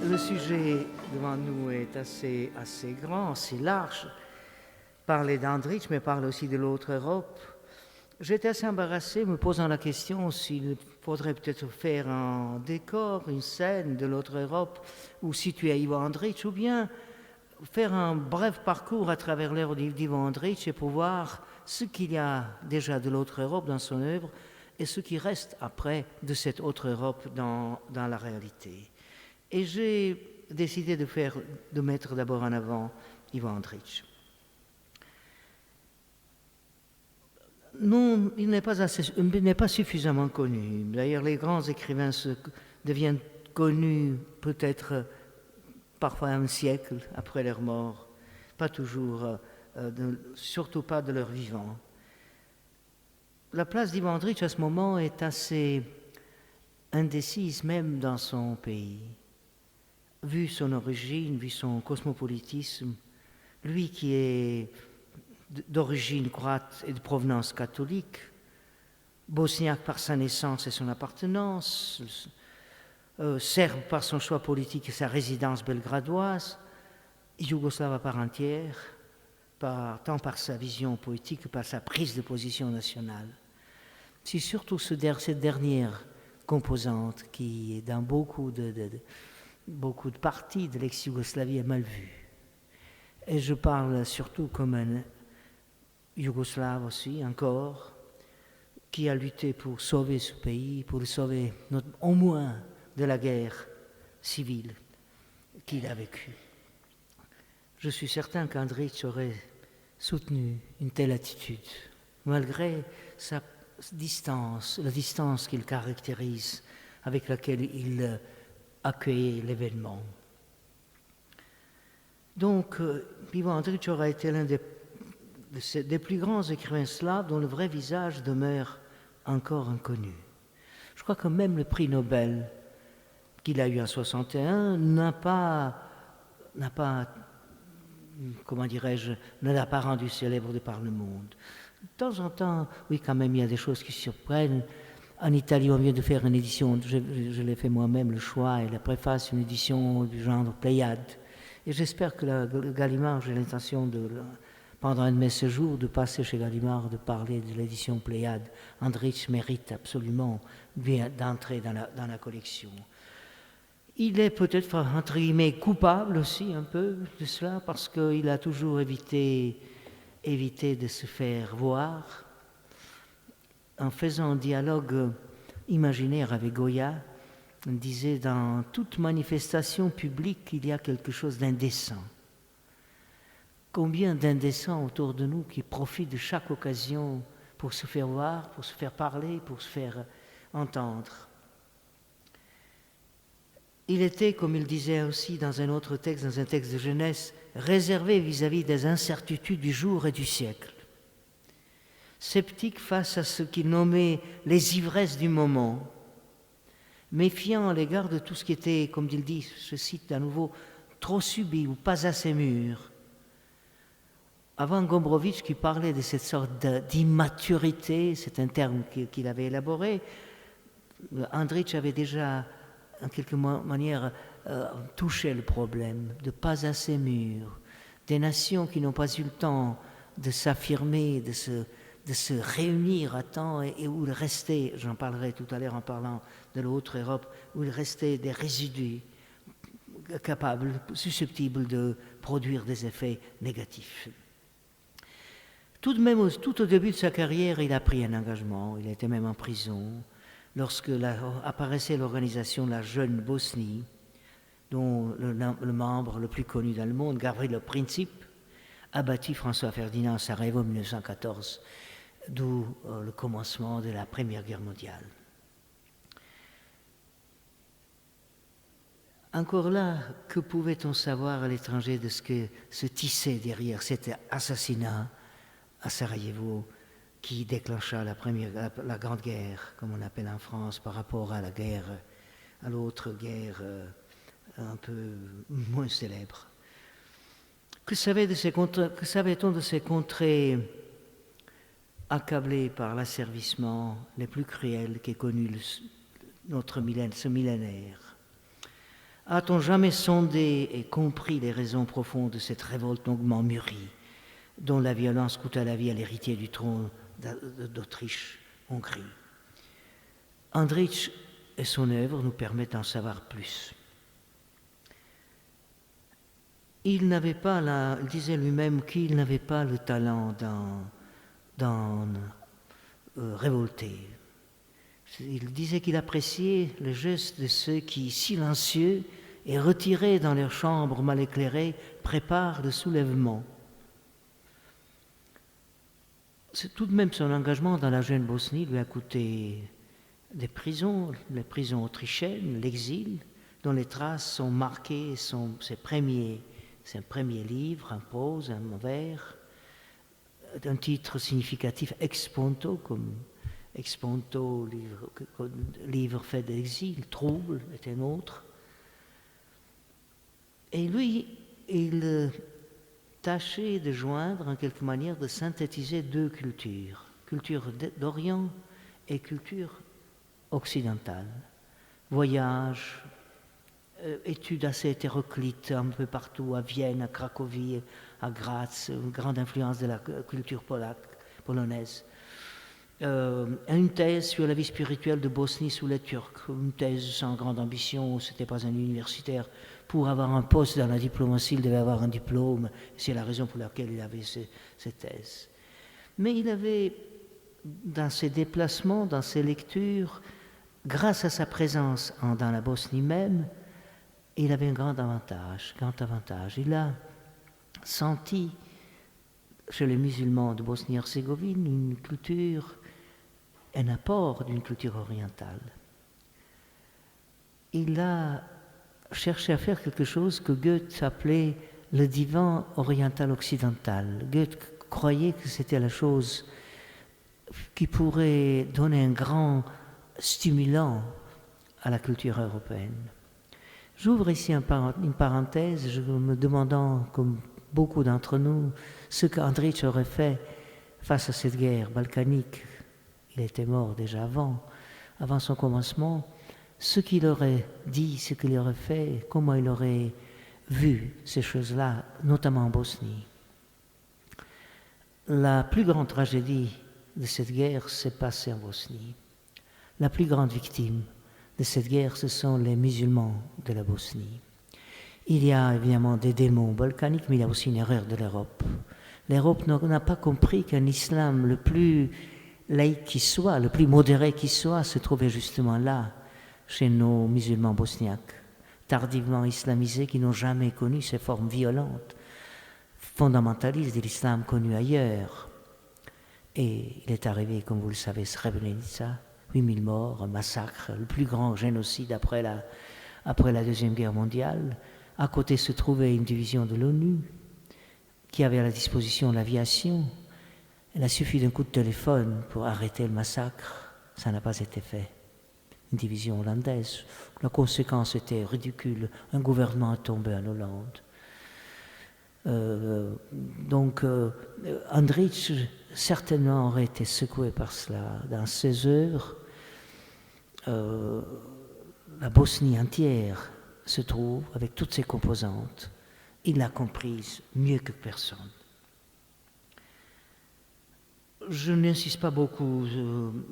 le sujet devant nous est assez grand, assez large. Parler d'Andrich, mais parler aussi de l'autre Europe. J'étais assez embarrassé, me posant la question s'il faudrait peut-être faire un décor, une scène de l'autre Europe, ou situer Ivo Andrić, ou bien faire un bref parcours à travers l'œuvre d'Ivo Andrić et pour voir ce qu'il y a déjà de l'autre Europe dans son œuvre et ce qui reste après de cette autre Europe dans la réalité. Et j'ai décidé de mettre d'abord en avant Ivo Andrić. Non, il n'est pas suffisamment connu. D'ailleurs, les grands écrivains deviennent connus peut-être parfois un siècle après leur mort, pas toujours, surtout pas de leur vivant. La place d'Ivo Andrić à ce moment est assez indécise, même dans son pays. Vu son origine, vu son cosmopolitisme, lui qui est d'origine croate et de provenance catholique, bosniaque par sa naissance et son appartenance, serbe par son choix politique et sa résidence belgradoise, yougoslave à part entière, tant par sa vision politique que par sa prise de position nationale. C'est surtout cette dernière composante qui, dans beaucoup de parties de l'ex-Yougoslavie, est mal vue. Et je parle surtout comme un Yougoslave aussi, encore, qui a lutté pour sauver ce pays, pour le sauver au moins de la guerre civile qu'il a vécue. Je suis certain qu'Andrić aurait soutenu une telle attitude, malgré sa distance, la distance qu'il caractérise, avec laquelle il accueillait l'événement. Donc, Ivo Andrić aurait été l'un des plus grands écrivains slaves dont le vrai visage demeure encore inconnu. Je crois que même le prix Nobel qu'il a eu en 1961 n'a pas, comment dirais-je, ne l'a pas rendu célèbre de par le monde. De temps en temps, oui, quand même, il y a des choses qui surprennent. En Italie, on vient de faire une édition, je l'ai fait moi-même, le choix et la préface, une édition du genre Pléiade. Et j'espère que Gallimard, j'ai l'intention pendant un de mes séjours, de passer chez Gallimard, de parler de l'édition Pléiade. Andrić mérite absolument d'entrer dans la collection. Il est peut-être, entre guillemets, coupable aussi un peu de cela, parce qu'il a toujours évité de se faire voir. En faisant un dialogue imaginaire avec Goya, on disait dans toute manifestation publique, il y a quelque chose d'indécent. Combien d'indécents autour de nous qui profitent de chaque occasion pour se faire voir, pour se faire parler, pour se faire entendre. Il était, comme il disait aussi dans un autre texte, dans un texte de jeunesse, réservé vis-à-vis des incertitudes du jour et du siècle. Sceptique face à ce qu'il nommait les ivresses du moment, méfiant à l'égard de tout ce qui était, comme il dit, je cite à nouveau, trop subi ou pas assez mûr. Avant Gombrowicz qui parlait de cette sorte d'immaturité, c'est un terme qu'il avait élaboré, Andrić avait déjà, en quelque manière, touché le problème de pas assez mûr, des nations qui n'ont pas eu le temps de s'affirmer, de se réunir à temps et où il restait, j'en parlerai tout à l'heure en parlant de l'autre Europe, où il restait des résidus capables, susceptibles de produire des effets négatifs. Tout au début de sa carrière, il a pris un engagement, il était même en prison, lorsque apparaissait l'organisation de la Jeune Bosnie, dont le membre le plus connu dans le monde, Gavrilo Princip, a battu François Ferdinand à Sarajevo en 1914, d'où le commencement de la Première Guerre mondiale. Encore là, que pouvait-on savoir à l'étranger de ce que se tissait derrière cet assassinat à Sarajevo qui déclencha la Grande Guerre, comme on l'appelle en France, par rapport à à l'autre guerre un peu moins célèbre. Que savait-on de ces contrées accablées par l'asservissement les plus cruels qu'ait connu ce millénaire? A-t-on jamais sondé et compris les raisons profondes de cette révolte longuement mûrie, dont la violence coûta la vie à l'héritier du trône d'Autriche-Hongrie? Andrich et son œuvre nous permettent d'en savoir plus. Il disait lui-même qu'il n'avait pas le talent d'en révolter. Il disait qu'il appréciait le geste de ceux qui, silencieux et retirés dans leurs chambres mal éclairées, préparent le soulèvement. Tout de même, son engagement dans la jeune Bosnie lui a coûté des prisons, les prisons autrichiennes, l'exil, dont les traces sont marquées, ses premiers livres, un prose, un vers, un titre significatif, Exponto, comme Exponto, livre fait d'exil, Trouble est un autre. Et lui, il tâchait de joindre, en quelque manière, de synthétiser deux cultures, culture d'Orient et culture occidentale. Voyage, études assez hétéroclites un peu partout, à Vienne, à Cracovie, à Graz, une grande influence de la culture polonaise. Une thèse sur la vie spirituelle de Bosnie sous les Turcs, une thèse sans grande ambition, c'était pas un universitaire. Pour avoir un poste dans la diplomatie, il devait avoir un diplôme, c'est la raison pour laquelle il avait ces thèses. Mais il avait, dans ses déplacements, dans ses lectures, grâce à sa présence dans la Bosnie même, il avait un grand avantage. Il a senti chez les musulmans de Bosnie-Herzégovine une culture, un apport d'une culture orientale. Il a cherché à faire quelque chose que Goethe appelait le divan oriental-occidental. Goethe croyait que c'était la chose qui pourrait donner un grand stimulant à la culture européenne. J'ouvre ici une parenthèse, je me demandant, comme beaucoup d'entre nous, ce qu'Andrich aurait fait face à cette guerre balkanique. Il était mort déjà avant son commencement. Ce qu'il aurait dit, ce qu'il aurait fait, comment il aurait vu ces choses-là, notamment en Bosnie. La plus grande tragédie de cette guerre s'est passée en Bosnie. La plus grande victime de cette guerre, ce sont les musulmans de la Bosnie. Il y a évidemment des démons balkaniques, mais il y a aussi une erreur de l'Europe. L'Europe n'a pas compris qu'un islam le plus laïque qui soit, le plus modéré qui soit, se trouvait justement là, chez nos musulmans bosniaques, tardivement islamisés, qui n'ont jamais connu ces formes violentes, fondamentalistes de l'islam connu ailleurs. Et il est arrivé, comme vous le savez, Srebrenica, 8000 morts, un massacre, le plus grand génocide après la Deuxième Guerre mondiale. À côté se trouvait une division de l'ONU qui avait à la disposition l'aviation. Il a suffi d'un coup de téléphone pour arrêter le massacre. Ça n'a pas été fait. Une division hollandaise. La conséquence était ridicule. Un gouvernement a tombé en Hollande. Andrich certainement aurait été secoué par cela. Dans ses œuvres, la Bosnie entière se trouve avec toutes ses composantes. Il l'a comprise mieux que personne. Je n'insiste pas beaucoup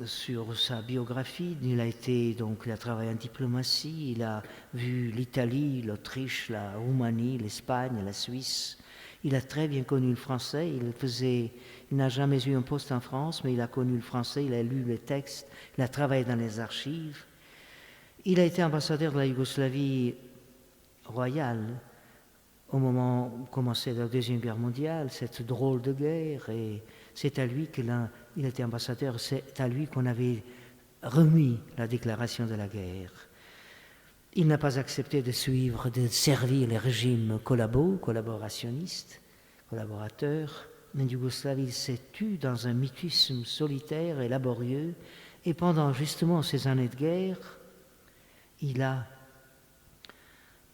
sur sa biographie. Il a travaillé en diplomatie, il a vu l'Italie, l'Autriche, la Roumanie, l'Espagne, la Suisse. Il a très bien connu le français. Il n'a jamais eu un poste en France, mais il a connu le français, il a lu les textes, il a travaillé dans les archives. Il a été ambassadeur de la Yougoslavie royale au moment où commençait la Deuxième Guerre mondiale, cette drôle de guerre, et c'est à lui il était ambassadeur, c'est à lui qu'on avait remis la déclaration de la guerre. Il n'a pas accepté de servir les régimes collaborationnistes, collaborateurs. En Yougoslavie, il s'est tu dans un mutisme solitaire et laborieux, et pendant justement ces années de guerre, il a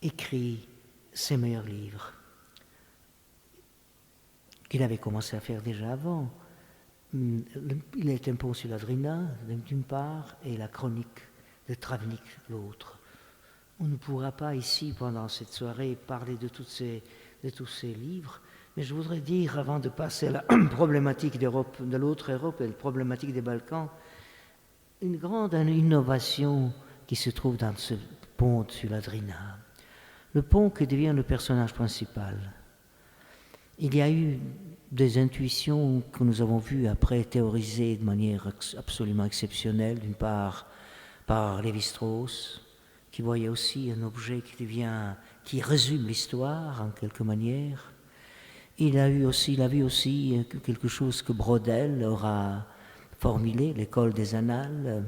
écrit ses meilleurs livres, qu'il avait commencé à faire déjà avant. Il est un pont sur la Drina, d'une part, et la chronique de Travnik, l'autre. On ne pourra pas ici, pendant cette soirée, parler de tous ces livres, mais je voudrais dire, avant de passer à la problématique d'Europe, de l'autre Europe et la problématique des Balkans, une grande innovation qui se trouve dans ce pont sur la Drina. Le pont qui devient le personnage principal. Il y a eu des intuitions que nous avons vues après théorisées de manière absolument exceptionnelle, d'une part par Lévi-Strauss, qui voyait aussi un objet qui résume l'histoire en quelque manière. Il a vu aussi quelque chose que Braudel aura formulé, l'école des annales,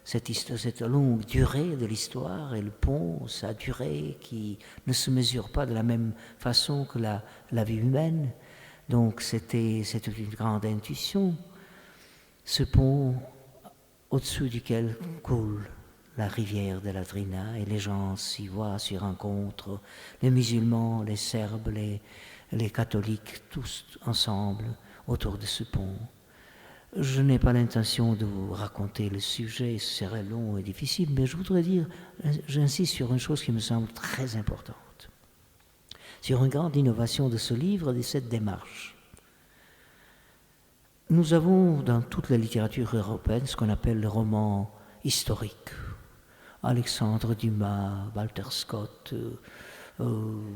cette longue durée de l'histoire et le pont, sa durée qui ne se mesure pas de la même façon que la vie humaine. Donc c'était une grande intuition. Ce pont au-dessus duquel coule la rivière de la Drina et les gens s'y voient, s'y rencontrent, les musulmans, les Serbes, les catholiques, tous ensemble autour de ce pont. Je n'ai pas l'intention de vous raconter le sujet, ce serait long et difficile, mais je voudrais dire, j'insiste sur une chose qui me semble très importante, sur une grande innovation de ce livre, de cette démarche. Nous avons dans toute la littérature européenne ce qu'on appelle le roman historique. Alexandre Dumas, Walter Scott, dans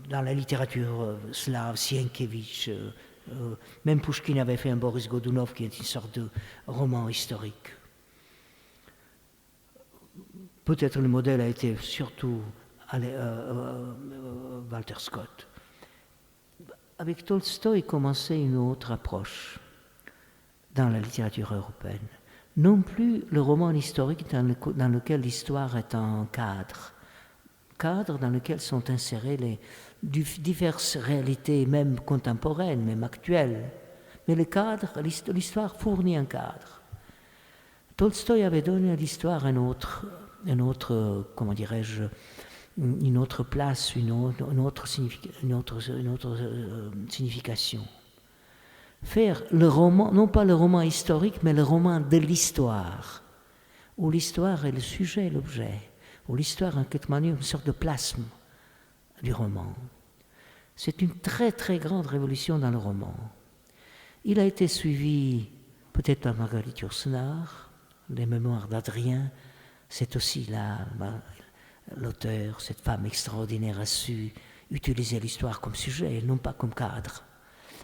la littérature slave, Sienkiewicz, même Pouchkine avait fait un Boris Godunov qui est une sorte de roman historique. Peut-être le modèle a été surtout Walter Scott. Avec Tolstoï commençait une autre approche dans la littérature européenne. Non plus le roman historique dans lequel l'histoire est un cadre dans lequel sont insérées les diverses réalités, même contemporaines, même actuelles. Mais le cadre, l'histoire fournit un cadre. Tolstoï avait donné à l'histoire une autre, comment dirais-je, une autre place, une autre signification. Faire le roman, non pas le roman historique, mais le roman de l'histoire, où l'histoire est le sujet, l'objet, où l'histoire en quelque manière une sorte de plasme du roman. C'est une très très grande révolution dans le roman. Il a été suivi peut-être par Marguerite Yourcenar, les mémoires d'Adrien, c'est aussi là, l'auteur, cette femme extraordinaire a su utiliser l'histoire comme sujet, non pas comme cadre.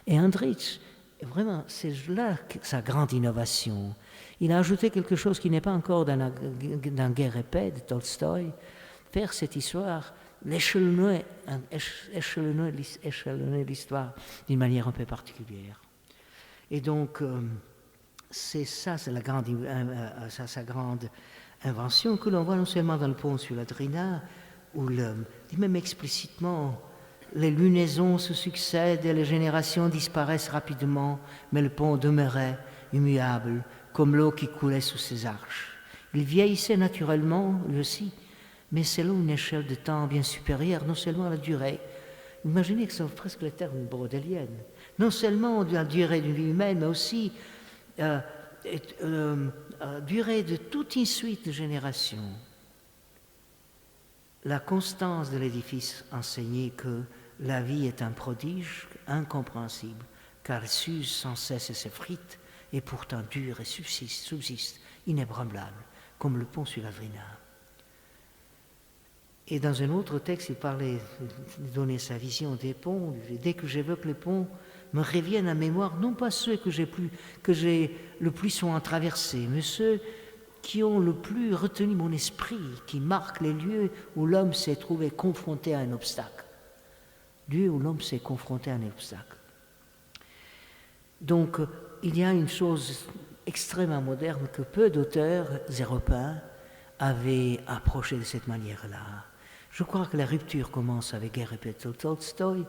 Et Andrich, vraiment, c'est là sa grande innovation. Il a ajouté quelque chose qui n'est pas encore dans Guerre et paix de Tolstoï, faire cette histoire, échelonner l'histoire d'une manière un peu particulière. Et donc, c'est ça, c'est sa grande invention que l'on voit non seulement dans le pont sur la Drina, où dit même explicitement, les lunaisons se succèdent et les générations disparaissent rapidement, mais le pont demeurait immuable, comme l'eau qui coulait sous ses arches. Il vieillissait naturellement, lui aussi, mais selon une échelle de temps bien supérieure, non seulement à la durée. Imaginez que c'est presque le terme brodélien. Non seulement la durée d'une vie humaine, mais aussi durée de toute une suite de générations. La constance de l'édifice enseignait que la vie est un prodige incompréhensible, car elle s'use sans cesse et s'effrite, et pourtant dure et subsiste, inébranlable, comme le pont sur la Drina. Et dans un autre texte, il parlait de donner sa vision des ponts. Dès que j'évoque les ponts, me reviennent à mémoire, non pas ceux que j'ai le plus souvent traversés, mais ceux qui ont le plus retenu mon esprit, qui marquent les lieux où l'homme s'est trouvé confronté à un obstacle. Lieu où l'homme s'est confronté à un obstacle. Donc, il y a une chose extrêmement moderne que peu d'auteurs européens avaient approché de cette manière-là. Je crois que la rupture commence avec Guerre et paix de Tolstoï,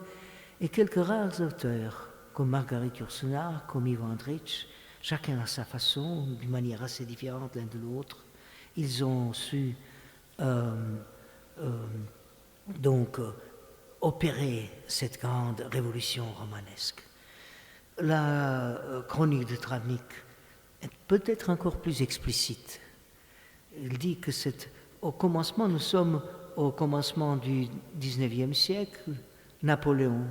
et quelques rares auteurs, comme Marguerite Yourcenar, comme Ivo Andrić, chacun à sa façon, d'une manière assez différente l'un de l'autre, ils ont su opérer cette grande révolution romanesque. La chronique de Travnik est peut-être encore plus explicite. Il dit que cette au commencement, nous sommes au commencement du XIXe siècle. Napoléon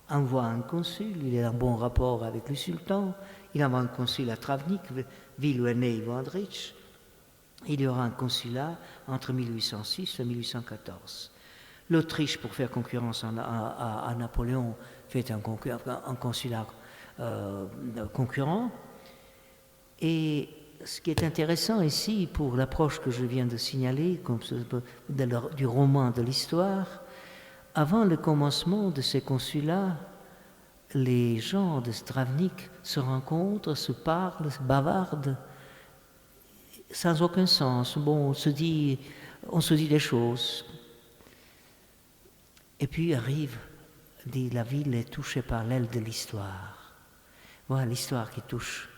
envoie un consul, il est en bon rapport avec le sultan, il envoie un consul à Travnik, ville où est né Ivo Andrić. Il y aura un consulat entre 1806 et 1814. L'Autriche, pour faire concurrence à Napoléon, fait un consulat concurrent. Et ce qui est intéressant ici, pour l'approche que je viens de signaler, du roman de l'histoire, avant le commencement de ces consulats, les gens de Travnik se rencontrent, se parlent, se bavardent, sans aucun sens. Bon, on se dit des choses. Et puis arrive, dit, la ville est touchée par l'aile de l'histoire. Voilà l'histoire qui touche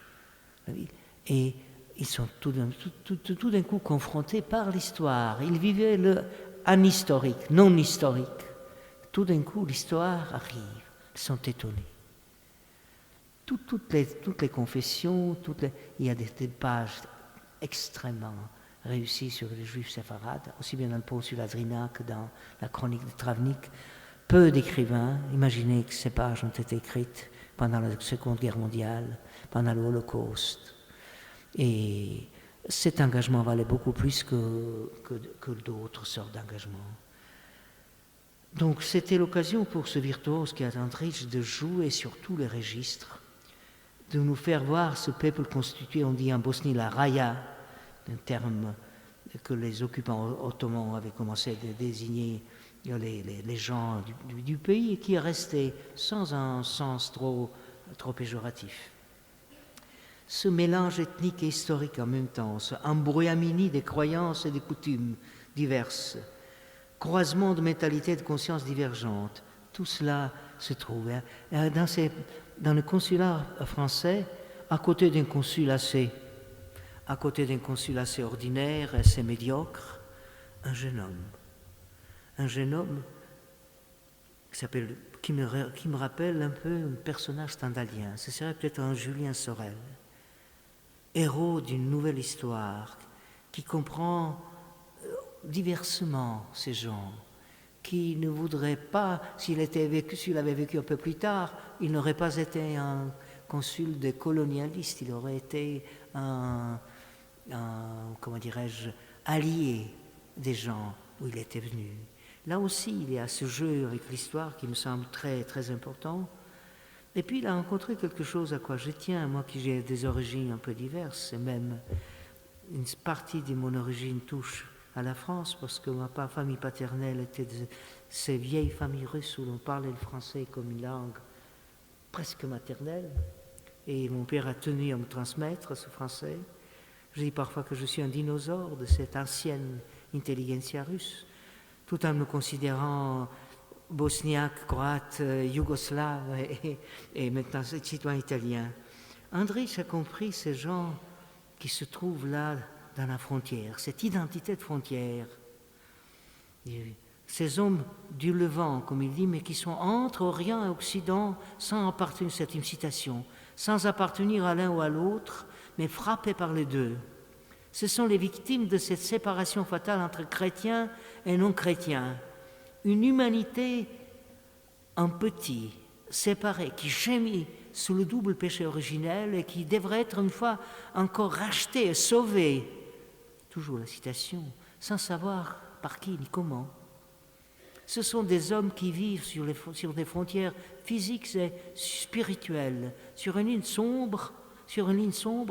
la ville. Et ils sont tout d'un coup confrontés par l'histoire. Ils vivaient le anhistorique, non historique. Tout d'un coup, l'histoire arrive. Ils sont étonnés. Toutes les confessions, il y a des pages extrêmement réussies sur les juifs séfarades, aussi bien dans le Pont sur la Drina que dans la chronique de Travnik. Peu d'écrivains, imaginez que ces pages ont été écrites pendant la Seconde Guerre mondiale, pendant l'Holocauste. Et cet engagement valait beaucoup plus que d'autres sortes d'engagements. Donc c'était l'occasion pour ce virtuose qui est Andrić de jouer sur tous les registres, de nous faire voir ce peuple constitué, on dit en Bosnie la Raya, un terme que les occupants ottomans avaient commencé à désigner les gens du pays et qui est resté sans un sens trop péjoratif. Ce mélange ethnique et historique en même temps, ce embrouillamini des croyances et des coutumes diverses, croisement de mentalités et de consciences divergentes, tout cela se trouve dans le consulat français, à côté d'un consul assez ordinaire, assez médiocre, un jeune homme qui me rappelle un peu un personnage stendhalien. Ce serait peut-être un Julien Sorel, héros d'une nouvelle histoire, qui comprend diversement ces gens, qui ne voudrait pas, s'il avait vécu un peu plus tard, il n'aurait pas été un consul des colonialistes, il aurait été un comment dirais-je, allié des gens où il était venu. Là aussi, il y a ce jeu avec l'histoire qui me semble très, très important. Et puis, il a rencontré quelque chose à quoi je tiens, moi qui j'ai des origines un peu diverses, et même une partie de mon origine touche à la France, parce que ma famille paternelle était de ces vieilles familles russes où l'on parlait le français comme une langue presque maternelle, et mon père a tenu à me transmettre ce français. Je dis parfois que je suis un dinosaure de cette ancienne intelligentsia russe, tout en me considérant bosniaque, croate, yougoslave et maintenant citoyen italien. Andrić a compris ces gens qui se trouvent là dans la frontière, cette identité de frontière. Ces hommes du Levant, comme il dit, mais qui sont entre Orient et Occident sans appartenir, c'est une citation, sans appartenir à l'un ou à l'autre, mais frappés par les deux. Ce sont les victimes de cette séparation fatale entre chrétiens et non-chrétiens. Une humanité en petit, séparée, qui gémit sous le double péché originel et qui devrait être une fois encore rachetée et sauvée, toujours la citation, sans savoir par qui ni comment. Ce sont des hommes qui vivent sur des frontières physiques et spirituelles, sur une ligne sombre,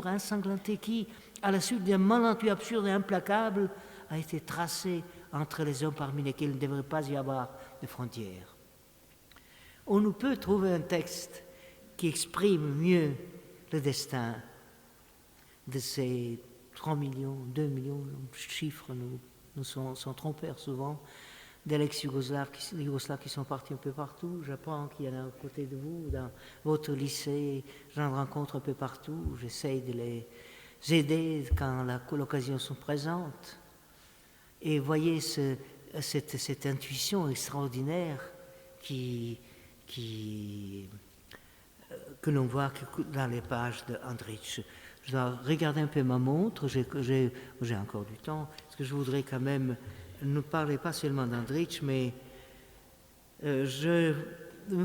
ensanglantée qui, à la suite d'un malentendu absurde et implacable, a été tracée entre les hommes parmi lesquels il ne devrait pas y avoir de frontières. On nous peut trouver un texte qui exprime mieux le destin de ces 3 millions, 2 millions, chiffres nous sont trompeurs souvent, d'ex-Yougoslaves qui sont partis un peu partout. J'apprends qu'il y en a à côté de vous, dans votre lycée, j'en rencontre un peu partout. J'essaye de les aider quand l'occasion se présente. Et voyez cette intuition extraordinaire que l'on voit dans les pages de Andrić. Je dois regarder un peu ma montre, j'ai encore du temps, parce que je voudrais quand même ne parler pas seulement d'Andrich, mais je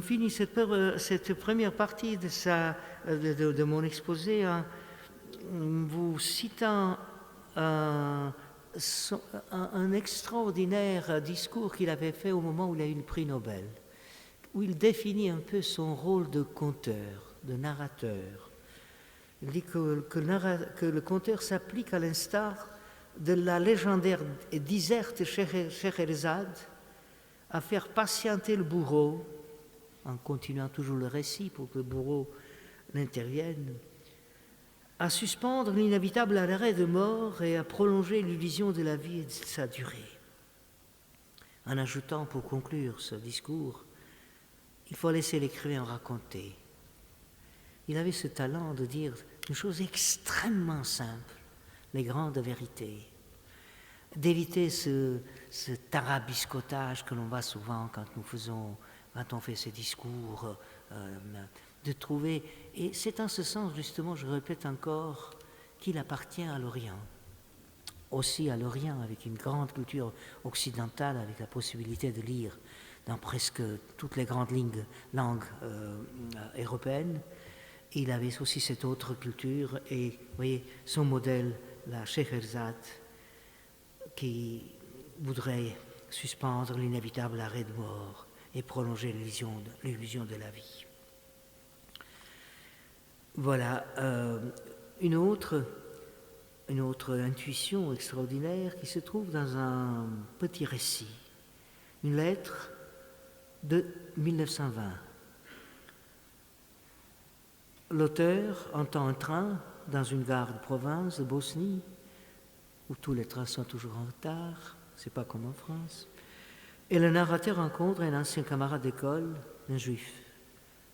finis cette première partie de mon exposé en vous citant un extraordinaire discours qu'il avait fait au moment où il a eu le prix Nobel, où il définit un peu son rôle de conteur, de narrateur. Il dit que le conteur s'applique à l'instar de la légendaire et diserte Scheherazade à faire patienter le bourreau, en continuant toujours le récit pour que le bourreau n'intervienne, à suspendre l'inévitable arrêt de mort et à prolonger l'illusion de la vie et de sa durée. En ajoutant, pour conclure ce discours, il faut laisser l'écrivain raconter. Il avait ce talent de dire une chose extrêmement simple, les grandes vérités, d'éviter ce tarabiscotage que l'on voit souvent quand on fait ces discours, de trouver, et c'est en ce sens justement, je répète encore, qu'il appartient à l'Orient, aussi à l'Orient avec une grande culture occidentale, avec la possibilité de lire dans presque toutes les grandes langues européennes. Il avait aussi cette autre culture et, vous voyez, son modèle, la Scheherazade, qui voudrait suspendre l'inévitable arrêt de mort et prolonger l'illusion de la vie. Voilà une autre intuition extraordinaire qui se trouve dans un petit récit, une lettre de 1920. L'auteur entend un train dans une gare de province de Bosnie, où tous les trains sont toujours en retard, c'est pas comme en France, et le narrateur rencontre un ancien camarade d'école, un juif,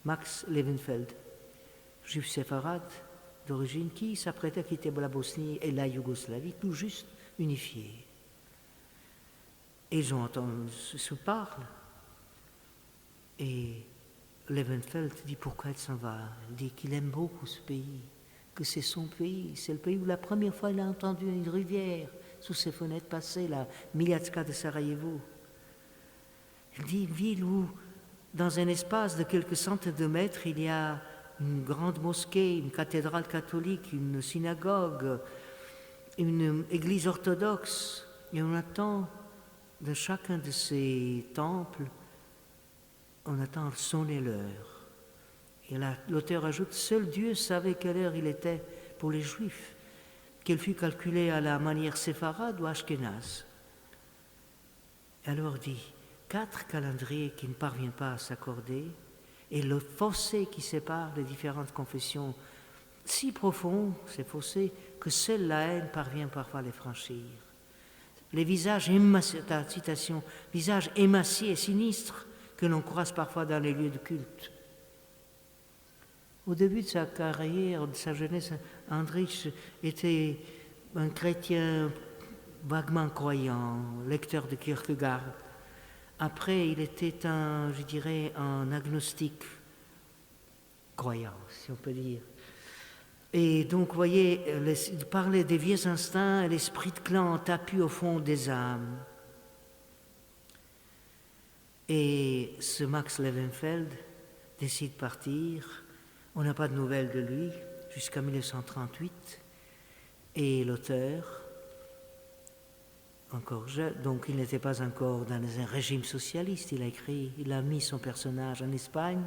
Max Levenfeld, juif séfarade d'origine, qui s'apprêtait à quitter la Bosnie et la Yougoslavie, tout juste unifiés. Et ils ont entendu, se parlent, et Levenfeld dit pourquoi il s'en va. Il dit qu'il aime beaucoup ce pays, que c'est son pays. C'est le pays où la première fois il a entendu une rivière sous ses fenêtres passer, la Miljacka de Sarajevo. Il dit une ville où, dans un espace de quelques centaines de mètres, il y a une grande mosquée, une cathédrale catholique, une synagogue, une église orthodoxe. Et on attend de chacun de ces temples, on attend sonner l'heure. Et là, l'auteur ajoute, seul Dieu savait quelle heure il était pour les Juifs, qu'elle fût calculée à la manière séfarade ou ashkénaze. Alors dit, 4 calendriers qui ne parviennent pas à s'accorder, et le fossé qui sépare les différentes confessions, si profond, ces fossés, que seule la haine parvient parfois à les franchir. Les visages émaciés et sinistres que l'on croise parfois dans les lieux de culte. Au début de sa carrière, de sa jeunesse, Andrich était un chrétien vaguement croyant, lecteur de Kierkegaard. Après, il était un agnostique croyant, si on peut dire. Et donc, vous voyez, il parlait des vieux instincts et l'esprit de clan tapu au fond des âmes. Et ce Max Levenfeld décide de partir. On n'a pas de nouvelles de lui jusqu'à 1938. Et l'auteur, encore jeune, donc il n'était pas encore dans un régime socialiste, il a mis son personnage en Espagne,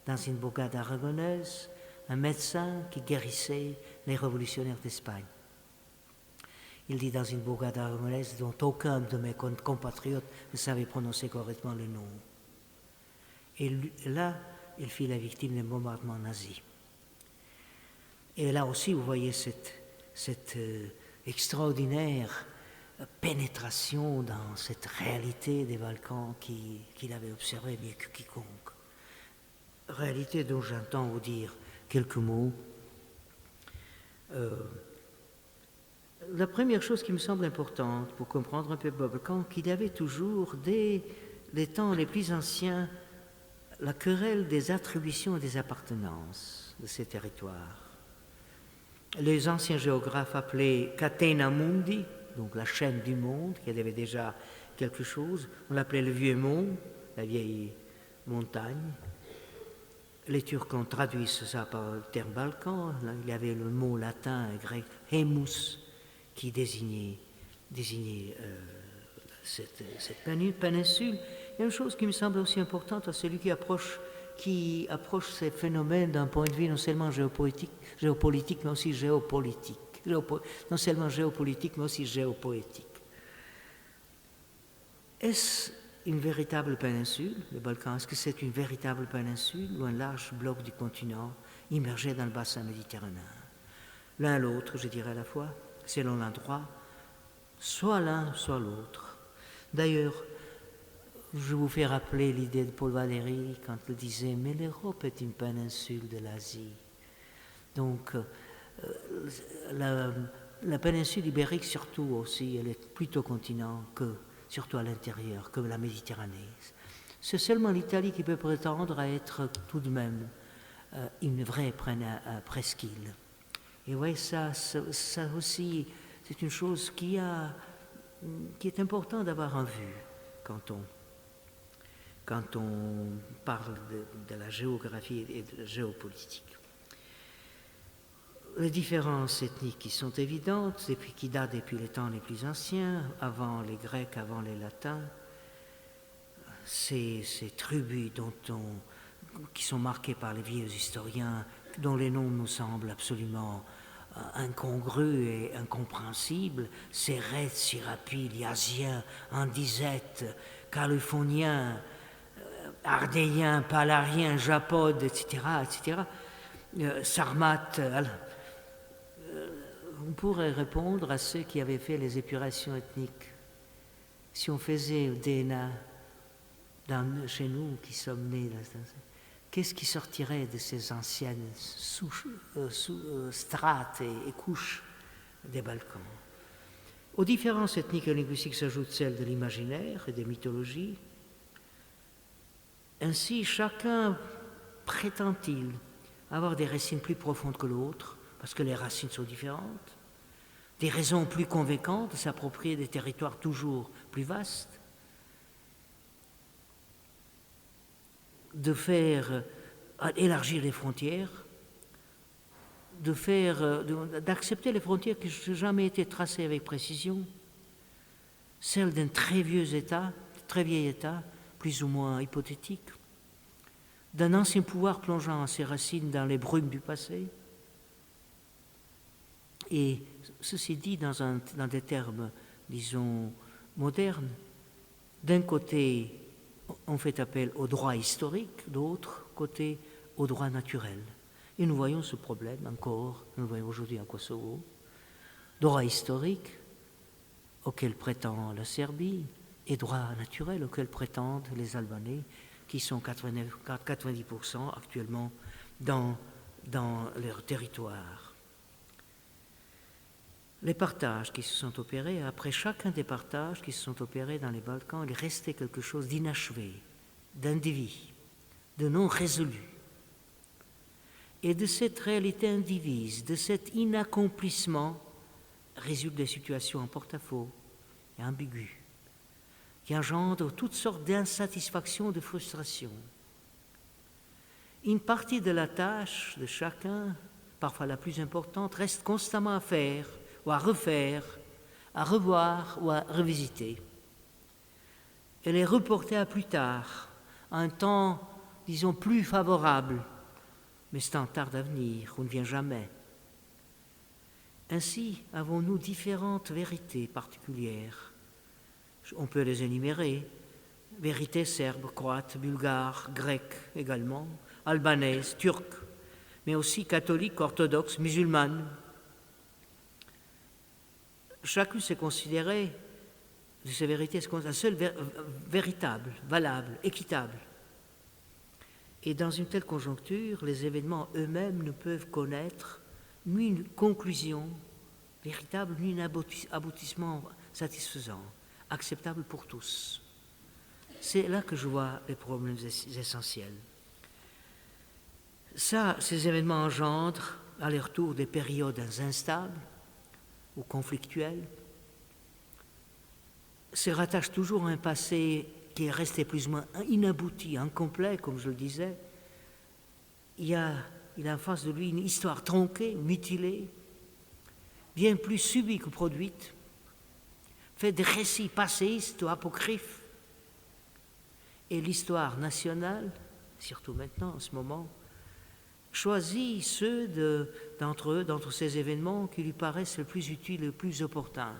dans une bourgade aragonaise, un médecin qui guérissait les révolutionnaires d'Espagne. Il dit dans une bourgade aragonaise dont aucun de mes compatriotes ne savait prononcer correctement le nom. Et là, il fit la victime des bombardements nazis. Et là aussi, vous voyez cette extraordinaire pénétration dans cette réalité des Balkans qu'il avait observée mieux que quiconque. Réalité dont j'entends vous dire quelques mots. La première chose qui me semble importante pour comprendre un peu Balkan, qu'il y avait toujours, dès les temps les plus anciens, la querelle des attributions et des appartenances de ces territoires. les anciens géographes appelaient Catena Mundi, donc la chaîne du monde, qui avait déjà quelque chose. On l'appelait le vieux mont, la vieille montagne. Les Turcs ont traduit ça par le terme Balkan. Là, il y avait le mot latin et grec hémous qui désignait cette péninsule. Il y a une chose qui me semble aussi importante à celui qui approche ces phénomènes d'un point de vue non seulement géopolitique, mais aussi géopolitique. Non seulement géopolitique, mais aussi géopoétique. Est-ce une véritable péninsule, le Balkan? Est-ce que c'est une véritable péninsule ou un large bloc du continent immergé dans le bassin méditerranéen? L'un l'autre, je dirais à la fois, selon l'endroit, soit l'un, soit l'autre. D'ailleurs, je vous fais rappeler l'idée de Paul Valéry quand il disait « Mais l'Europe est une péninsule de l'Asie ». Donc, la péninsule ibérique surtout aussi, elle est plutôt continent que, surtout à l'intérieur, que la Méditerranée. C'est seulement l'Italie qui peut prétendre à être tout de même une vraie presqu'île. Et oui, ça aussi, c'est une chose qui est important d'avoir en vue quand on parle de la géographie et de la géopolitique. Les différences ethniques qui sont évidentes, et puis qui datent depuis les temps les plus anciens, avant les Grecs, avant les Latins, ces tribus qui sont marquées par les vieux historiens, dont les noms nous semblent absolument incongrus et incompréhensibles, Cérètes, Sirapiles, Yaziens, Andizètes, Caliphoniens, Ardéens, Palariens, Japodes, etc., Sarmates. On pourrait répondre à ceux qui avaient fait les épurations ethniques. Si on faisait au DNA, chez nous qui sommes nés, qu'est-ce qui sortirait de ces anciennes strates et couches des Balkans? Aux différences ethniques et linguistiques s'ajoutent celles de l'imaginaire et des mythologies. Ainsi, chacun prétend-il avoir des racines plus profondes que l'autre, parce que les racines sont différentes, des raisons plus convaincantes de s'approprier des territoires toujours plus vastes, de faire élargir les frontières, d'accepter les frontières qui n'ont jamais été tracées avec précision, celles d'un très vieil État, plus ou moins hypothétique, d'un ancien pouvoir plongeant ses racines dans les brumes du passé. Et ceci dit dans des termes, disons, modernes. D'un côté, on fait appel au droit historique, d'autre côté, au droit naturel. Et nous voyons ce problème encore, nous le voyons aujourd'hui en Kosovo. Droit historique auquel prétend la Serbie et droit naturel auquel prétendent les Albanais, qui sont 90% actuellement dans leur territoire. Les partages qui se sont opérés, après chacun des partages qui se sont opérés dans les Balkans, il restait quelque chose d'inachevé, d'indivise, de non résolu. Et de cette réalité indivise, de cet inaccomplissement, résultent des situations en porte-à-faux et ambiguës, qui engendrent toutes sortes d'insatisfactions, de frustrations. Une partie de la tâche de chacun, parfois la plus importante, reste constamment à faire, ou à refaire, à revoir ou à revisiter. Elle est reportée à plus tard, à un temps, disons, plus favorable, mais c'est un tard d'avenir, on ne vient jamais. Ainsi, avons-nous différentes vérités particulières. On peut les énumérer. Vérités serbes, croates, bulgares, grecques également, albanaises, turques, mais aussi catholiques, orthodoxes, musulmanes. Chacune s'est considérée, de ces vérités, la seule véritable, valable, équitable. Et dans une telle conjoncture, les événements eux-mêmes ne peuvent connaître ni une conclusion véritable, ni un aboutissement satisfaisant, acceptable pour tous. C'est là que je vois les problèmes essentiels. Ces événements engendrent aller-retour des périodes instables ou conflictuelles, se rattache toujours à un passé qui est resté plus ou moins inabouti, incomplet, comme je le disais. Il a en face de lui une histoire tronquée, mutilée, bien plus subie que produite, fait des récits passéistes ou apocryphes. Et l'histoire nationale, surtout maintenant, en ce moment, choisit ceux d'entre ces événements qui lui paraissent le plus utiles, le plus opportuns,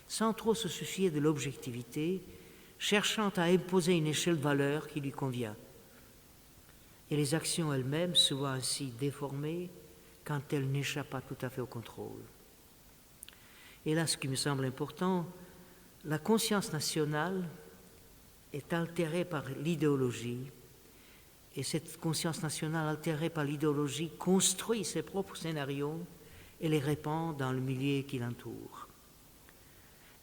sans trop se soucier de l'objectivité, cherchant à imposer une échelle de valeur qui lui convient. Et les actions elles-mêmes se voient ainsi déformées quand elles n'échappent pas tout à fait au contrôle. Et là, ce qui me semble important, la conscience nationale est altérée par l'idéologie, et cette conscience nationale altérée par l'idéologie construit ses propres scénarios et les répand dans le milieu qui l'entoure.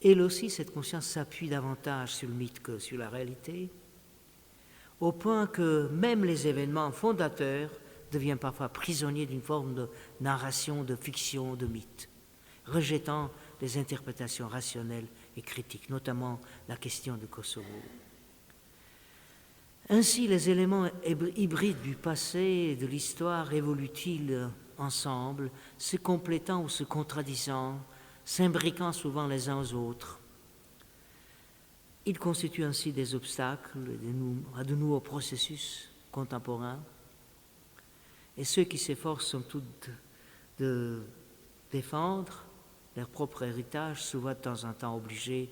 Elle aussi, cette conscience s'appuie davantage sur le mythe que sur la réalité, au point que même les événements fondateurs deviennent parfois prisonniers d'une forme de narration, de fiction, de mythe, rejetant les interprétations rationnelles et critiques, notamment la question du Kosovo. Ainsi, les éléments hybrides du passé et de l'histoire évoluent-ils ensemble, se complétant ou se contradisant, s'imbriquant souvent les uns aux autres. Ils constituent ainsi des obstacles à de nouveaux processus contemporains, et ceux qui s'efforcent sont tous de défendre leur propre héritage se voient de temps en temps obligés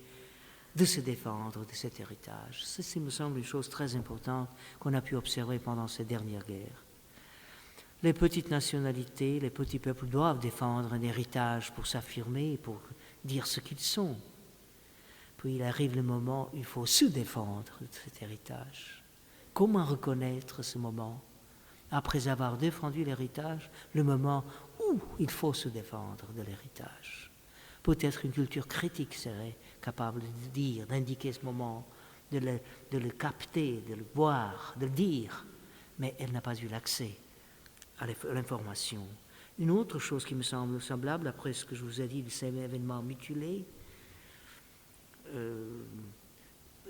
de se défendre de cet héritage. Ceci me semble une chose très importante qu'on a pu observer pendant ces dernières guerres. Les petites nationalités, les petits peuples doivent défendre un héritage pour s'affirmer, pour dire ce qu'ils sont. Puis il arrive le moment où il faut se défendre de cet héritage. Comment reconnaître ce moment? Après avoir défendu l'héritage, le moment où il faut se défendre de l'héritage. Peut-être une culture critique serait capable de dire, d'indiquer ce moment, de le capter, de le voir, de le dire, mais elle n'a pas eu l'accès à l'information. Une autre chose qui me semble semblable, après ce que je vous ai dit de ces événements mutilés,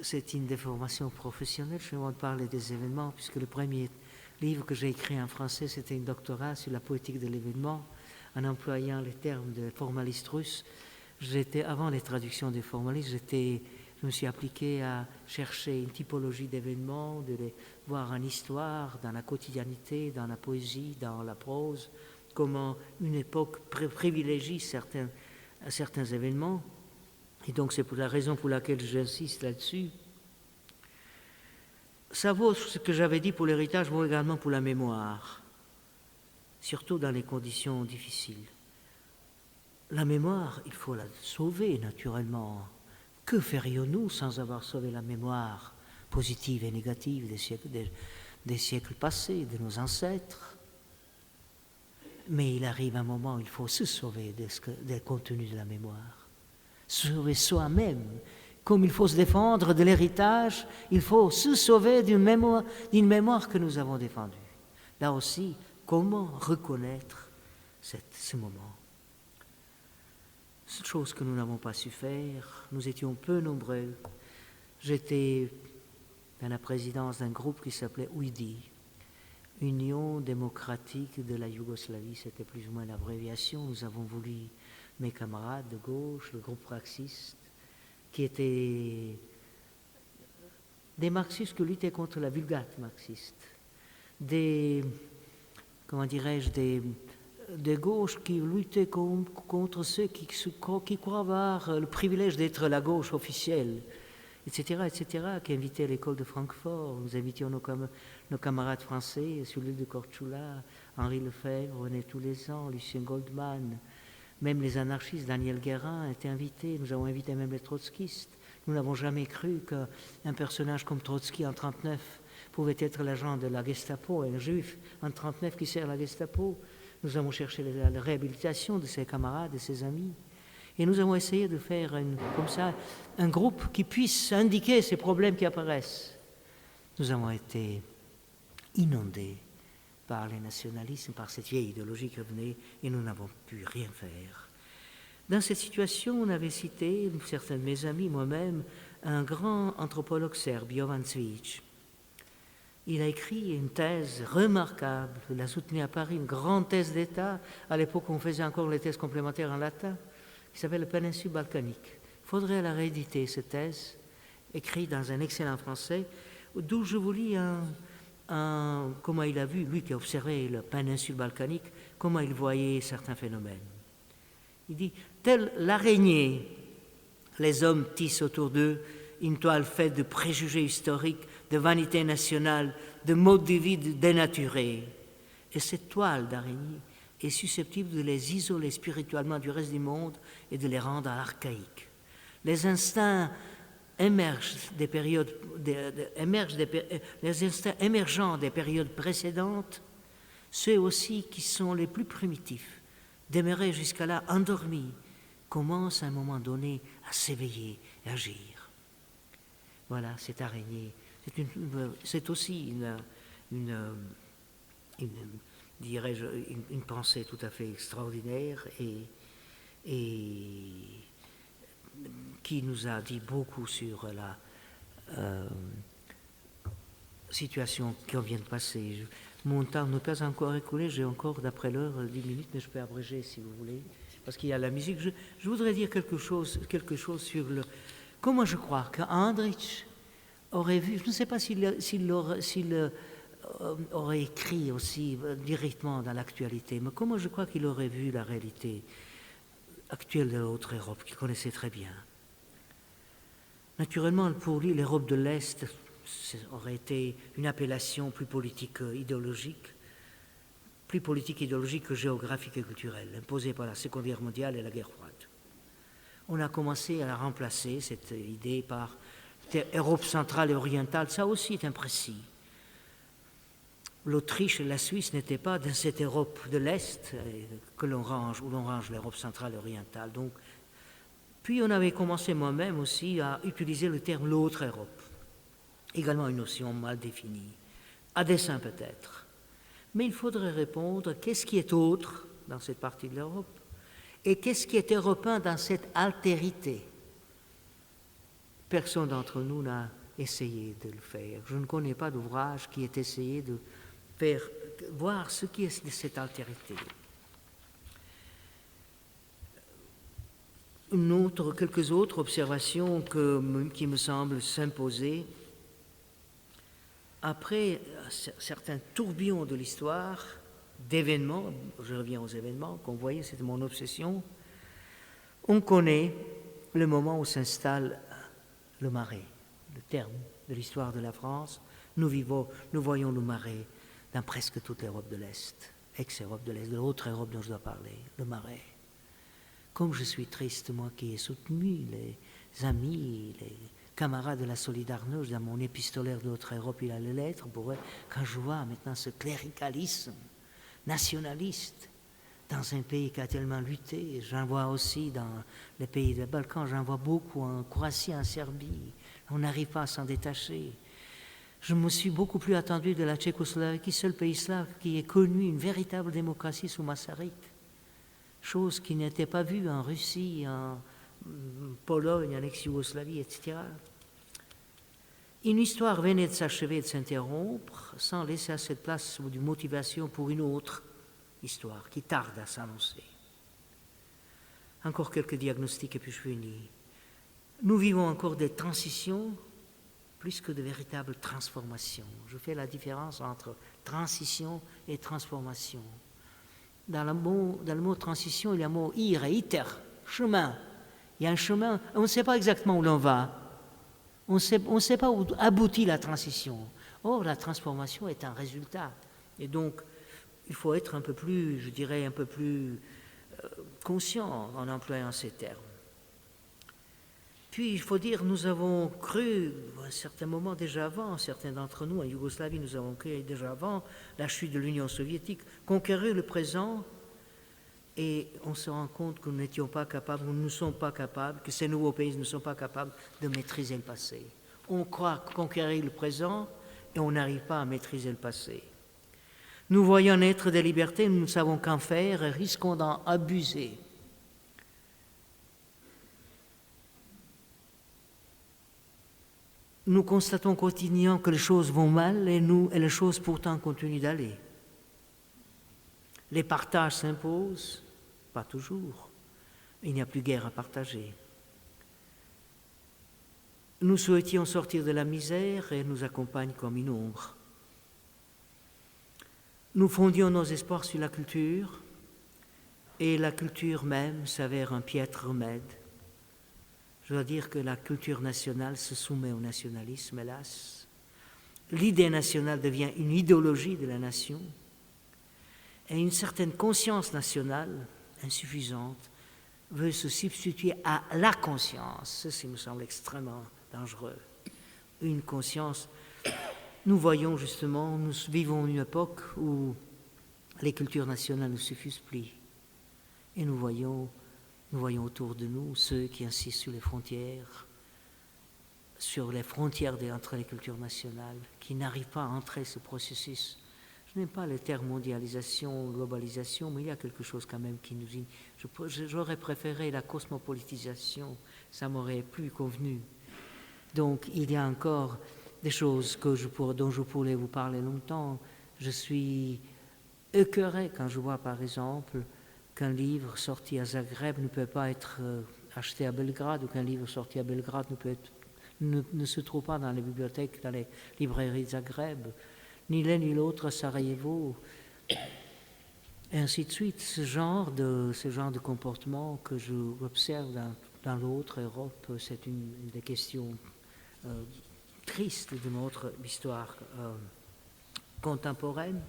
c'est une déformation professionnelle. Je vais parler des événements, puisque le premier livre que j'ai écrit en français, c'était un doctorat sur la poétique de l'événement, en employant les termes de formalistes russes. Avant les traductions des formalistes, je me suis appliqué à chercher une typologie d'événements, de les voir en histoire, dans la quotidianité, dans la poésie, dans la prose, comment une époque privilégie certains événements. Et donc c'est pour la raison pour laquelle j'insiste là-dessus. Ça vaut ce que j'avais dit pour l'héritage, vaut également pour la mémoire, surtout dans les conditions difficiles. La mémoire, il faut la sauver naturellement. Que ferions-nous sans avoir sauvé la mémoire positive et négative des siècles passés, de nos ancêtres? Mais il arrive un moment où il faut se sauver des contenus de la mémoire. Sauver soi-même. Comme il faut se défendre de l'héritage, il faut se sauver d'une mémoire que nous avons défendue. Là aussi, comment reconnaître ce moment? C'est une chose que nous n'avons pas su faire. Nous étions peu nombreux. J'étais dans la présidence d'un groupe qui s'appelait UIDI, Union démocratique de la Yougoslavie. C'était plus ou moins l'abréviation. Nous avons voulu, mes camarades de gauche, le groupe praxiste, qui étaient des marxistes qui luttaient contre la vulgate marxiste, des gauches qui luttaient contre ceux qui croient avoir le privilège d'être la gauche officielle, etc., qui invitaient l'école de Francfort. Nous invitions nos camarades français sur l'île de Korčula, Henri Lefebvre venait tous les ans, Lucien Goldman, même les anarchistes, Daniel Guérin étaient invités. Nous avons invité même les trotskistes. Nous n'avons jamais cru qu'un personnage comme Trotsky en 1939 pouvait être l'agent de la Gestapo, un juif en 1939 qui sert la Gestapo. Nous avons cherché la réhabilitation de ses camarades et ses amis. Et nous avons essayé de faire comme ça un groupe qui puisse indiquer ces problèmes qui apparaissent. Nous avons été inondés par les nationalismes, par cette vieille idéologie qui revenait, et nous n'avons pu rien faire. Dans cette situation, on avait cité, certains de mes amis, moi-même, un grand anthropologue serbe, Jovan Cvijić. Il a écrit une thèse remarquable, il a soutenu à Paris une grande thèse d'État, à l'époque on faisait encore les thèses complémentaires en latin, qui s'appelle la péninsule balkanique. Il faudrait la rééditer, cette thèse, écrite dans un excellent français, d'où je vous lis comment il a vu, lui qui a observé la péninsule balkanique, comment il voyait certains phénomènes. Il dit, tel l'araignée, les hommes tissent autour d'eux une toile faite de préjugés historiques, de vanité nationale, de modes de vie dénaturés. Et cette toile d'araignée est susceptible de les isoler spirituellement du reste du monde et de les rendre archaïques. Les instincts émergent des périodes, les instincts émergents des périodes précédentes, ceux aussi qui sont les plus primitifs, demeurés jusqu'à là endormis, commencent à un moment donné à s'éveiller et agir. Voilà, cette araignée, c'est aussi dirais-je, une pensée tout à fait extraordinaire et qui nous a dit beaucoup sur la situation qu'on vient de passer. Mon temps n'est pas encore écoulé, j'ai encore, d'après l'heure, 10 minutes, mais je peux abréger si vous voulez, parce qu'il y a la musique. Je voudrais dire quelque chose sur comment je crois qu'Andrich aurait vu, je ne sais pas s'il aurait écrit aussi directement dans l'actualité, mais comment je crois qu'il aurait vu la réalité actuelle de l'autre Europe, qu'il connaissait très bien. Naturellement, pour lui, l'Europe de l'Est aurait été une appellation plus politique idéologique que géographique et culturelle, imposée par la Seconde Guerre mondiale et la guerre froide. On a commencé à remplacer cette idée par Europe centrale et orientale, ça aussi est imprécis. L'Autriche et la Suisse n'étaient pas dans cette Europe de l'Est où l'on range l'Europe centrale et orientale. Donc, puis on avait commencé moi-même aussi à utiliser le terme l'autre Europe, également une notion mal définie, à dessein peut-être. Mais il faudrait répondre qu'est-ce qui est autre dans cette partie de l'Europe et qu'est-ce qui est européen dans cette altérité. Personne d'entre nous n'a essayé de le faire. Je ne connais pas d'ouvrage qui ait essayé de faire voir ce qui est cette altérité. Quelques autres observations qui me semblent s'imposer. Après certains tourbillons de l'histoire, d'événements, je reviens aux événements, qu'on voyait, c'était mon obsession, on connaît le moment où s'installe le Marais, le terme de l'histoire de la France. Nous voyons le Marais dans presque toute l'Europe de l'Est, ex-Europe de l'Est, de l'autre Europe dont je dois parler, le Marais. Comme je suis triste, moi qui ai soutenu les amis, les camarades de la Solidarność, dans mon épistolaire de l'autre Europe, il a les lettres pour eux, quand je vois maintenant ce cléricalisme nationaliste dans un pays qui a tellement lutté, j'en vois aussi dans les pays des Balkans, j'en vois beaucoup en Croatie, en Serbie, on n'arrive pas à s'en détacher. Je me suis beaucoup plus attendu de la Tchécoslovaquie, seul pays slave qui ait connu une véritable démocratie sous Masaryk, chose qui n'était pas vue en Russie, en Pologne, en ex-Yougoslavie, etc. Une histoire venait de s'achever, de s'interrompre, sans laisser assez de place ou de motivation pour une autre histoire qui tarde à s'annoncer. Encore quelques diagnostics et puis je finis. Nous vivons encore des transitions plus que de véritables transformations. Je fais la différence entre transition et transformation. Dans le mot transition, il y a le mot ir et iter, chemin. Il y a un chemin, on ne sait pas exactement où l'on va. On ne sait pas où aboutit la transition. Or, la transformation est un résultat. Et donc, il faut être un peu plus, je dirais, un peu plus conscient en employant ces termes. Puis, il faut dire, nous avons cru, à un certain moment déjà avant, certains d'entre nous, en Yougoslavie, nous avons cru déjà avant la chute de l'Union soviétique, conquérir le présent, et on se rend compte que nous n'étions pas capables, nous ne sommes pas capables, que ces nouveaux pays ne sont pas capables de maîtriser le passé. On croit conquérir le présent, et on n'arrive pas à maîtriser le passé. Nous voyons naître des libertés, nous ne savons qu'en faire et risquons d'en abuser. Nous constatons quotidiennement que les choses vont mal et les choses pourtant continuent d'aller. Les partages s'imposent, pas toujours. Il n'y a plus guère à partager. Nous souhaitions sortir de la misère et elle nous accompagne comme une ombre. Nous fondions nos espoirs sur la culture et la culture même s'avère un piètre remède. Je dois dire que la culture nationale se soumet au nationalisme, hélas. L'idée nationale devient une idéologie de la nation et une certaine conscience nationale, insuffisante, veut se substituer à la conscience. Ceci me semble extrêmement dangereux. Une conscience, nous voyons justement, nous vivons une époque où les cultures nationales ne suffisent plus. Et nous voyons autour de nous ceux qui insistent sur les frontières entre les cultures nationales, qui n'arrivent pas à entrer ce processus. Je n'aime pas le terme mondialisation, globalisation, mais il y a quelque chose quand même qui nous dit. J'aurais préféré la cosmopolitisation, ça m'aurait plus convenu. Donc il y a encore des choses dont je pourrais vous parler longtemps. Je suis écœuré quand je vois par exemple qu'un livre sorti à Zagreb ne peut pas être acheté à Belgrade, ou qu'un livre sorti à Belgrade ne se trouve pas dans les bibliothèques, dans les librairies de Zagreb, ni l'un ni l'autre à Sarajevo, et ainsi de suite. Ce genre de comportement que j'observe dans l'autre Europe, c'est une des questions tristes de notre histoire contemporaine.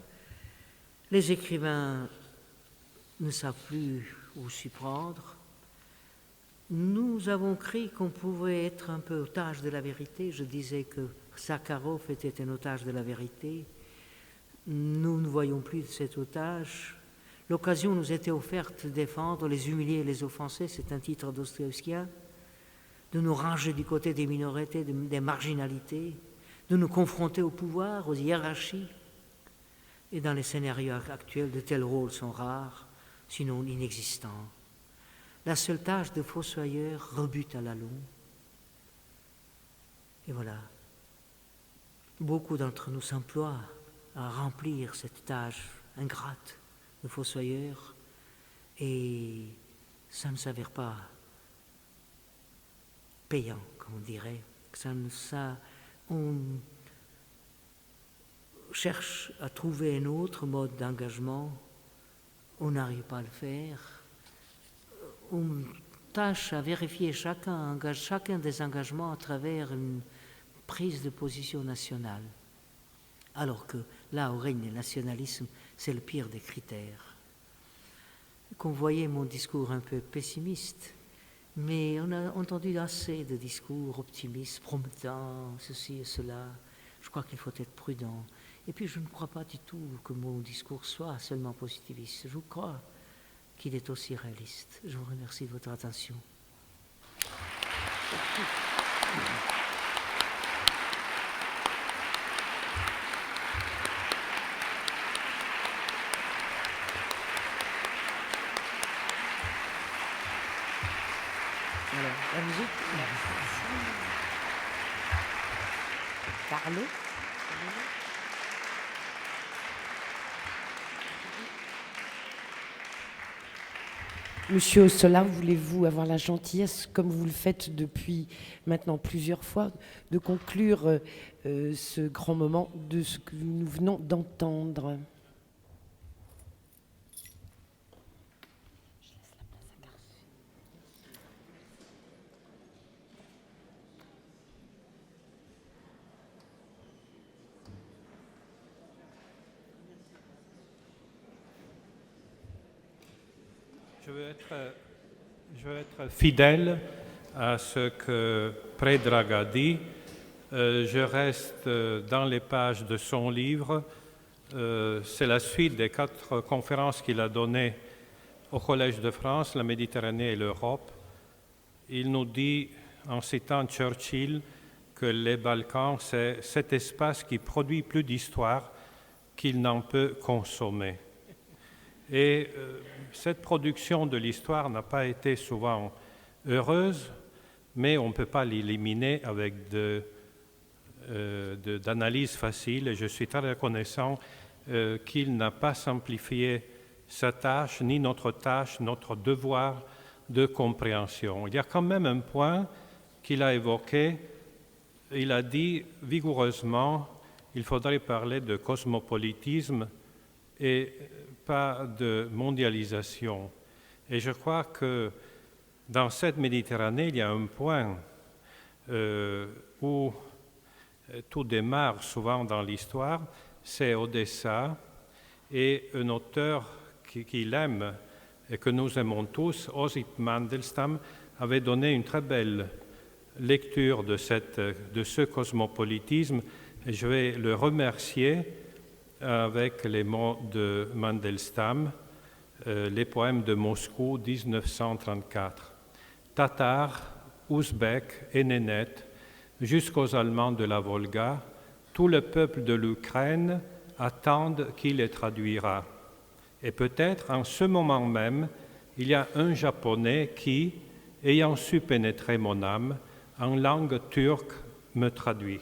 Les écrivains ne savent plus où s'y prendre. Nous avons cru qu'on pouvait être un peu otage de la vérité. Je disais que Sakharov était un otage de la vérité. Nous ne voyons plus de cet otage. L'occasion nous était offerte de défendre les humiliés et les offensés, c'est un titre dostoïevskien, de nous ranger du côté des minorités, des marginalités, de nous confronter au pouvoir, aux hiérarchies. Et dans les scénarios actuels, de tels rôles sont rares, sinon inexistants. La seule tâche de fossoyeur rebute à la longue. Et voilà. Beaucoup d'entre nous s'emploient à remplir cette tâche ingrate de fossoyeur et ça ne s'avère pas payant, comme on dirait. On cherche à trouver un autre mode d'engagement, on n'arrive pas à le faire. On tâche à vérifier chacun des engagements à travers une prise de position nationale. Alors que là où règne le nationalisme, c'est le pire des critères. Qu'on voyait mon discours un peu pessimiste, mais on a entendu assez de discours optimistes, promettants, ceci et cela. Je crois qu'il faut être prudent. Et puis je ne crois pas du tout que mon discours soit seulement positiviste. Je crois qu'il est aussi réaliste. Je vous remercie de votre attention. Alors, la musique. Carlo. Monsieur Ossola, voulez-vous avoir la gentillesse, comme vous le faites depuis maintenant plusieurs fois, de conclure ce grand moment de ce que nous venons d'entendre? Je veux être fidèle à ce que Predrag a dit. Je reste dans les pages de son livre. C'est la suite des 4 conférences qu'il a données au Collège de France, la Méditerranée et l'Europe. Il nous dit, en citant Churchill, que les Balkans, c'est cet espace qui produit plus d'histoire qu'il n'en peut consommer. Et cette production de l'histoire n'a pas été souvent heureuse, mais on ne peut pas l'éliminer avec d'analyse facile. Et je suis très reconnaissant qu'il n'a pas simplifié sa tâche, ni notre tâche, notre devoir de compréhension. Il y a quand même un point qu'il a évoqué. Il a dit vigoureusement qu'il faudrait parler de cosmopolitisme et pas de mondialisation. Et je crois que dans cette Méditerranée, il y a un point où tout démarre souvent dans l'histoire, c'est Odessa, et un auteur qu'il aime et que nous aimons tous, Osip Mandelstam, avait donné une très belle lecture de ce cosmopolitisme, et je vais le remercier avec les mots de Mandelstam, les poèmes de Moscou 1934. Tatars, Ouzbeks et Nénètes, jusqu'aux Allemands de la Volga, tout le peuple de l'Ukraine attendent qu'il les traduira. Et peut-être en ce moment même, il y a un Japonais qui, ayant su pénétrer mon âme, en langue turque me traduit.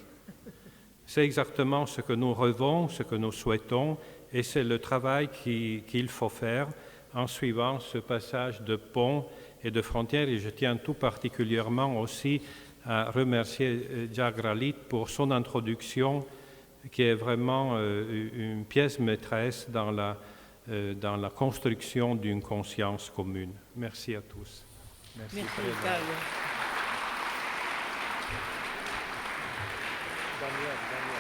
C'est exactement ce que nous rêvons, ce que nous souhaitons, et c'est le travail qu'il faut faire en suivant ce passage de ponts et de frontières. Et je tiens tout particulièrement aussi à remercier Jagralit pour son introduction, qui est vraiment une pièce maîtresse dans la construction d'une conscience commune. Merci à tous. Merci. Daniel.